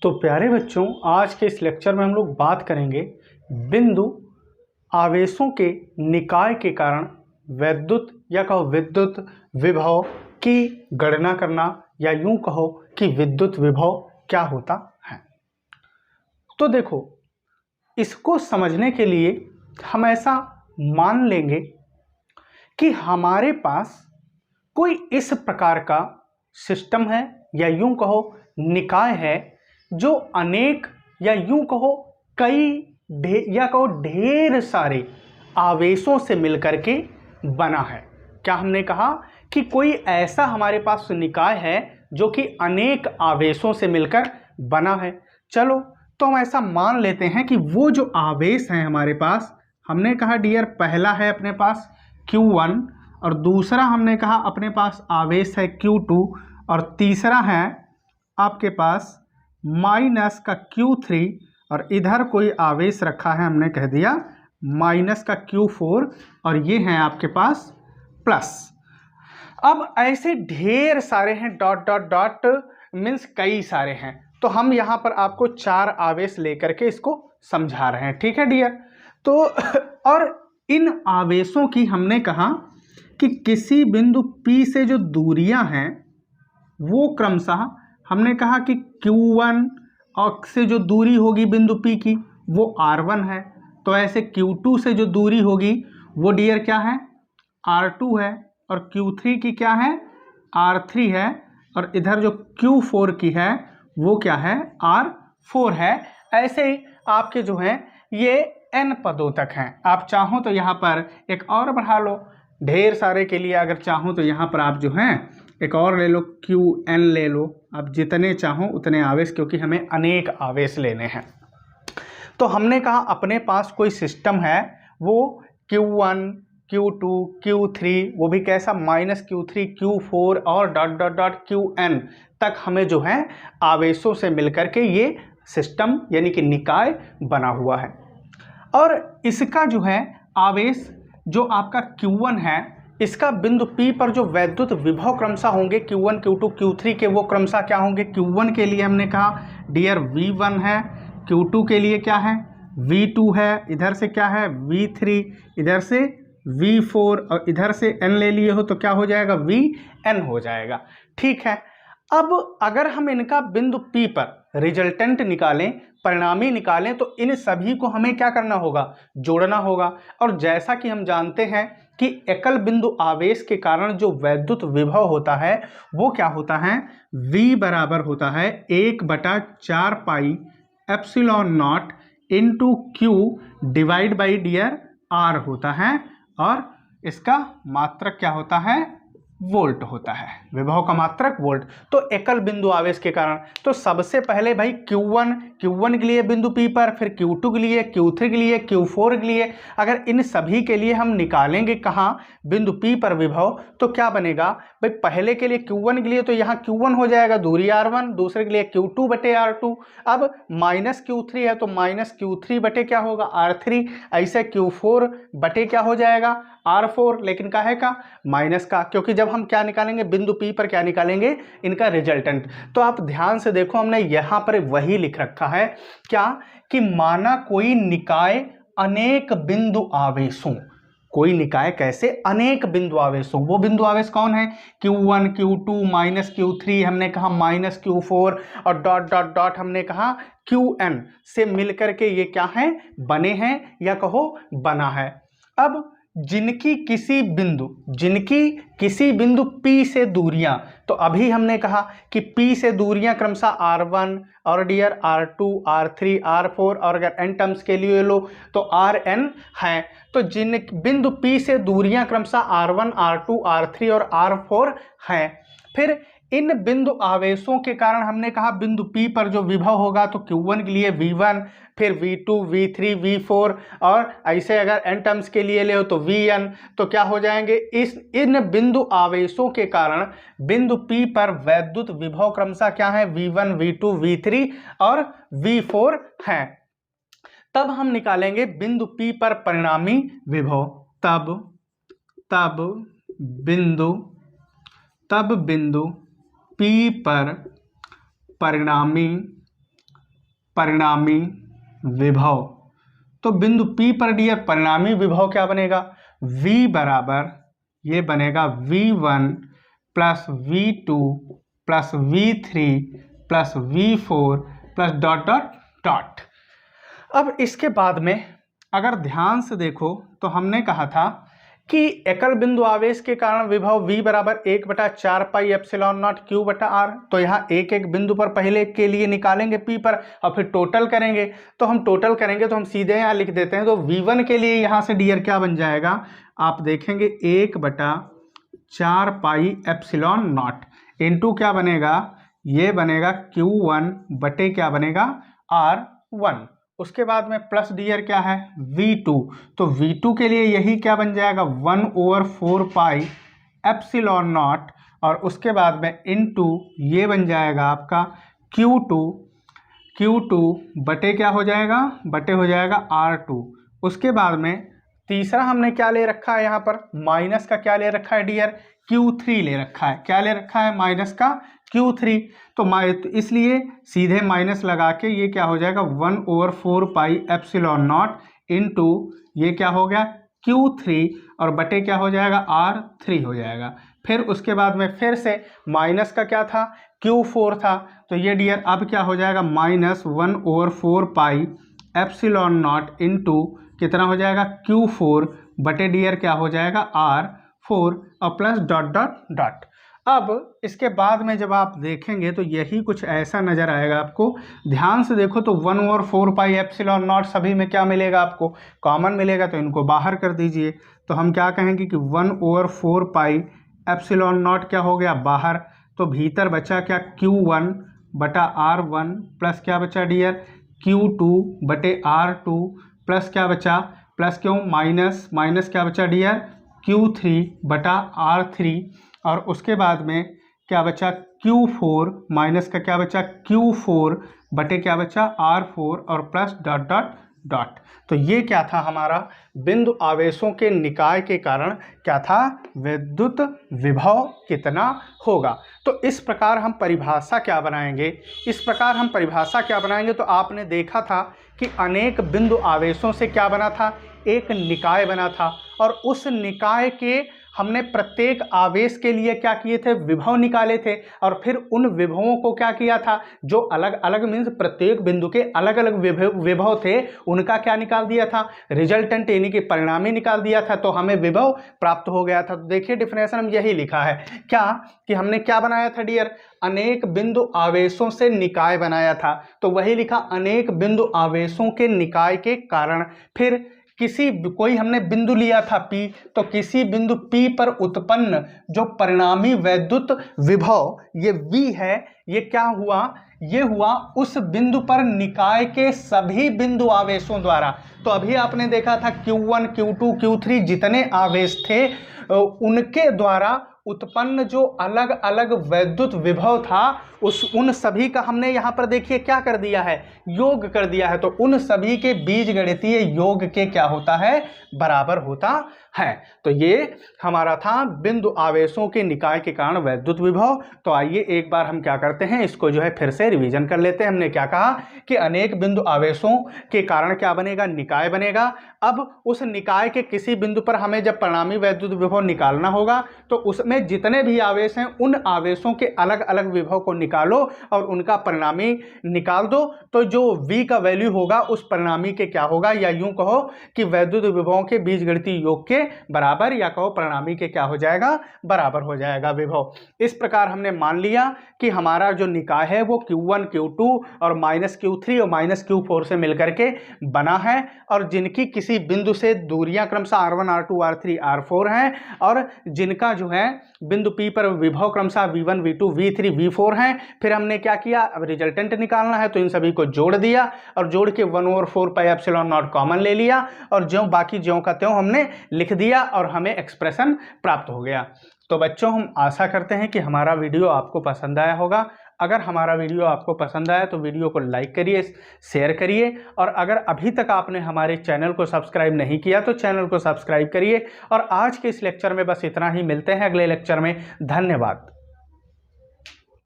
तो प्यारे बच्चों, आज के इस लेक्चर में हम लोग बात करेंगे बिंदु आवेशों के निकाय के कारण वैद्युत या कहो विद्युत विभव की गणना करना, या यूं कहो कि विद्युत विभव क्या होता है। तो देखो, इसको समझने के लिए हम ऐसा मान लेंगे कि हमारे पास कोई इस प्रकार का सिस्टम है, या यूं कहो निकाय है, जो अनेक या यूं कहो कई या कहो ढेर सारे आवेशों से मिलकर के बना है। क्या हमने कहा कि कोई ऐसा हमारे पास निकाय है जो कि अनेक आवेशों से मिलकर बना है। चलो, तो हम ऐसा मान लेते हैं कि वो जो आवेश हैं हमारे पास, हमने कहा डियर पहला है अपने पास Q1, और दूसरा हमने कहा अपने पास आवेश है Q2, और तीसरा है आपके पास माइनस का Q3, और इधर कोई आवेश रखा है हमने कह दिया माइनस का Q4, और ये हैं आपके पास प्लस। अब ऐसे ढेर सारे हैं, डॉट डॉट डॉट मीन्स कई सारे हैं। तो हम यहाँ पर आपको 4 आवेश लेकर के इसको समझा रहे हैं, ठीक है डियर। तो और इन आवेशों की हमने कहा कि किसी बिंदु P से जो दूरियां हैं वो क्रमशः हमने कहा कि Q1 और से जो दूरी होगी बिंदु P की वो R1 है। तो ऐसे Q2 से जो दूरी होगी वो डियर क्या है, R2 है, और Q3 की क्या है, R3 है, और इधर जो Q4 की है वो क्या है, R4 है। ऐसे ही आपके जो हैं ये n पदों तक हैं। आप चाहो तो यहाँ पर एक और बढ़ा लो, ढेर सारे के लिए अगर चाहो तो यहाँ पर आप जो हैं एक और ले लो, Qn ले लो, आप जितने चाहो उतने आवेश, क्योंकि हमें अनेक आवेश लेने हैं। तो हमने कहा अपने पास कोई सिस्टम है, वो Q1 Q2 Q3, वो भी कैसा माइनस Q3 Q4 और डॉट डॉट डॉट Qn तक हमें जो है आवेशों से मिलकर के ये सिस्टम यानी कि निकाय बना हुआ है। और इसका जो है आवेश जो आपका Q1 है, इसका बिंदु P पर जो वैद्युत विभव क्रमशः होंगे Q1 Q2 Q3 के, वो क्रमशः क्या होंगे। Q1 के लिए हमने कहा डियर V1 है, Q2 के लिए क्या है V2 है, इधर से क्या है V3, इधर से V4, और इधर से n ले लिए हो तो क्या हो जाएगा Vn हो जाएगा। ठीक है, अब अगर हम इनका बिंदु P पर रिजल्टेंट निकालें, परिणामी निकालें, तो इन सभी को हमें क्या करना होगा, जोड़ना होगा। और जैसा कि हम जानते हैं कि एकल बिंदु आवेश के कारण जो वैद्युत विभव होता है वो क्या होता है, V बराबर होता है 1/4 pi epsilon naught into Q divide by डियर R होता है, और इसका मात्रक क्या होता है, वोल्ट होता है, विभव का मात्रक वोल्ट। तो एकल बिंदु आवेश के कारण, तो सबसे पहले भाई Q1 के लिए बिंदु P पर, फिर Q2 के लिए, Q3 के लिए, Q4 के लिए, अगर इन सभी के लिए हम निकालेंगे कहाँ, बिंदु P पर विभव, तो क्या बनेगा भाई, पहले के लिए Q1 के लिए तो यहाँ Q1 हो जाएगा दूरी R1, दूसरे के लिए Q2 बटे R2, अब माइनस Q3 है तो माइनस Q3 बटे क्या होगा R3, ऐसे Q4 बटे क्या हो जाएगा R4, लेकिन काहे का, माइनस का, क्योंकि जब हम क्या निकालेंगे बिंदु P पर, क्या निकालेंगे, इनका रिजल्टेंट। तो आप ध्यान से देखो, हमने यहां पर वही लिख रखा है क्या, कि माना कोई निकाय अनेक बिंदु आवेशों, कोई निकाय कैसे, अनेक बिंदु आवेशों, वो बिंदु आवेश कौन है, Q1 Q2 माइनस Q3, हमने कहा माइनस Q4, और डॉट डॉट डॉट हमने कहा Qn से मिलकर के ये क्या है, बने हैं, या कहो बना है। अब जिनकी किसी बिंदु P से दूरियां, तो अभी हमने कहा कि P से दूरियां क्रमशः R1 और डियर R2 R3 R4, और अगर n टर्म्स के लिए लो तो Rn है। तो जिन बिंदु P से दूरियां क्रमशः R1 R2 R3 और R4 हैं, फिर इन बिंदु आवेशों के कारण हमने कहा बिंदु P पर जो विभव होगा, तो Q1 के लिए V1, फिर V2 V3 V4, और ऐसे अगर n टर्म्स के लिए ले हो तो Vn, तो क्या हो जाएंगे, इन बिंदु आवेशों के कारण बिंदु P पर वैद्युत विभव क्रमशः क्या है, V1 V2 V3 और V4 हैं। तब हम निकालेंगे बिंदु P पर परिणामी विभव, तब बिंदु P पर परिणामी परिणामी विभव। तो बिंदु P पर डियर परिणामी विभव क्या बनेगा, V बराबर ये बनेगा V1 plus V2 plus V3 plus V4 plus dot dot dot. अब इसके बाद में अगर ध्यान से देखो तो हमने कहा था कि एकल बिंदु आवेश के कारण विभव V बराबर 1/4 पाई एप्सिलॉन नॉट Q बटा R। तो यहाँ एक एक बिंदु पर पहले के लिए निकालेंगे P पर और फिर टोटल करेंगे। तो हम टोटल करेंगे तो हम सीधे यहाँ लिख देते हैं। तो V1 के लिए यहाँ से डियर क्या बन जाएगा, आप देखेंगे 1/4 पाई एप्सिलॉन नॉट इंटू क्या बनेगा, ये बनेगा Q1 बटे क्या बनेगा R1। उसके बाद में प्लस डियर क्या है V2। तो V2 के लिए यही क्या बन जाएगा 1/4 पाई एप्सिलॉन नॉट और उसके बाद में इनटू ये बन जाएगा आपका Q2 बटे क्या हो जाएगा, बटे हो जाएगा R2। उसके बाद में तीसरा हमने क्या ले रखा है, यहाँ पर माइनस का क्या ले रखा है डियर, Q3 ले रखा है। क्या ले रखा है, माइनस का Q3। तो इसलिए सीधे माइनस लगा के ये क्या हो जाएगा 1/4 पाई एप्सिलॉन नॉट इंटू ये क्या हो गया Q3 और बटे क्या हो जाएगा R3 हो जाएगा। फिर उसके बाद में फिर से माइनस का क्या था Q4 था। तो ये डियर अब क्या हो जाएगा minus 1/4 pi epsilon naught into कितना हो जाएगा Q4 बटे डियर क्या हो जाएगा R4 और प्लस डॉट डॉट डॉट। अब इसके बाद में जब आप देखेंगे तो यही कुछ ऐसा नज़र आएगा आपको। ध्यान से देखो तो 1/4 पाई एप्सिलॉन नॉट सभी में क्या मिलेगा, आपको कॉमन मिलेगा। तो इनको बाहर कर दीजिए। तो हम क्या कहेंगे कि 1/4 पाई एप्सिलॉन नॉट क्या हो गया बाहर। तो भीतर बचा क्या Q1 बटा R1 प्लस क्या बचा डियर Q2 बटे R2 प्लस क्या बचा, प्लस क्यों माइनस क्या बचा डियर Q3 बटा R3 और उसके बाद में क्या बचा Q4 माइनस का क्या बचा Q4 बटे क्या बचा R4 और प्लस डॉट डॉट डॉट। तो ये क्या था हमारा बिंदु आवेशों के निकाय के कारण क्या था, विद्युत विभव कितना होगा। तो इस प्रकार हम परिभाषा क्या बनाएंगे, तो आपने देखा था कि अनेक बिंदु आवेशों से क्या बना था, एक निकाय बना था और उस निकाय के हमने प्रत्येक आवेश के लिए क्या किए थे, विभव निकाले थे और फिर उन विभवों को क्या किया था, जो अलग अलग मीन्स प्रत्येक बिंदु के अलग अलग विभव थे उनका क्या निकाल दिया था, रिजल्टेंट यानी कि परिणामी निकाल दिया था। तो हमें विभव प्राप्त हो गया था। तो देखिए डिफिनेशन हम यही लिखा है क्या कि हमने क्या बनाया था डियर, अनेक बिंदु आवेशों से निकाय बनाया था। तो वही लिखा अनेक बिंदु आवेशों के निकाय के कारण। फिर कोई हमने बिंदु लिया था P, तो किसी बिंदु P पर उत्पन्न जो परिणामी वैद्युत विभव ये V है, ये क्या हुआ, ये हुआ उस बिंदु पर निकाय के सभी बिंदु आवेशों द्वारा। तो अभी आपने देखा था Q1 Q2 Q3 जितने आवेश थे उनके द्वारा उत्पन्न जो अलग अलग वैद्युत विभव था उन सभी का हमने यहाँ पर देखिए क्या कर दिया है, योग कर दिया है। तो उन सभी के बीजगणितीय योग के क्या होता है, बराबर होता है। तो ये हमारा था बिंदु आवेशों के निकाय के कारण वैद्युत विभव। तो आइए एक बार हम क्या करते हैं, इसको जो है फिर से रिवीजन कर लेते हैं। हमने क्या कहा कि अनेक बिंदु आवेशों के कारण क्या बनेगा, निकाय बनेगा। अब उस निकाय के किसी बिंदु पर हमें जब परिणामी वैद्युत विभव निकालना होगा तो उसमें जितने भी आवेश हैं उन आवेशों के अलग अलग विभव को निकालो और उनका परिणामी निकाल दो। तो जो V का वैल्यू होगा उस परिणामी के क्या होगा, या यूं कहो कि वैद्युत विभवों के बीजगणितीय योग के बराबर, या कहो परिणामी के क्या हो जाएगा, बराबर हो जाएगा विभव। इस प्रकार हमने मान लिया कि हमारा जो निकाय है वो Q1 Q2 और माइनस Q3 और माइनस Q4 से मिलकर के बना है और जिनकी किसी बिंदु से दूरियां क्रमशः R1 R2 R3 R4 हैं और जिनका जो है बिंदु P पर विभव क्रमशः V1 V2 V3 V4 हैं। फिर हमने क्या किया, अब रिजल्टेंट निकालना है तो इन सभी को जोड़ दिया और जोड़ के 1/4 पाई एप्सिलॉन नॉट कॉमन ले लिया और ज्यों बाकी ज्यों का त्यों हमने लिख दिया और हमें एक्सप्रेशन प्राप्त हो गया। तो बच्चों हम आशा करते हैं कि हमारा वीडियो आपको पसंद आया होगा। अगर हमारा वीडियो आपको पसंद आया तो वीडियो को लाइक करिए, शेयर करिए और अगर अभी तक आपने हमारे चैनल को सब्सक्राइब नहीं किया तो चैनल को सब्सक्राइब करिए। और आज के इस लेक्चर में बस इतना ही, मिलते हैं अगले लेक्चर में। धन्यवाद।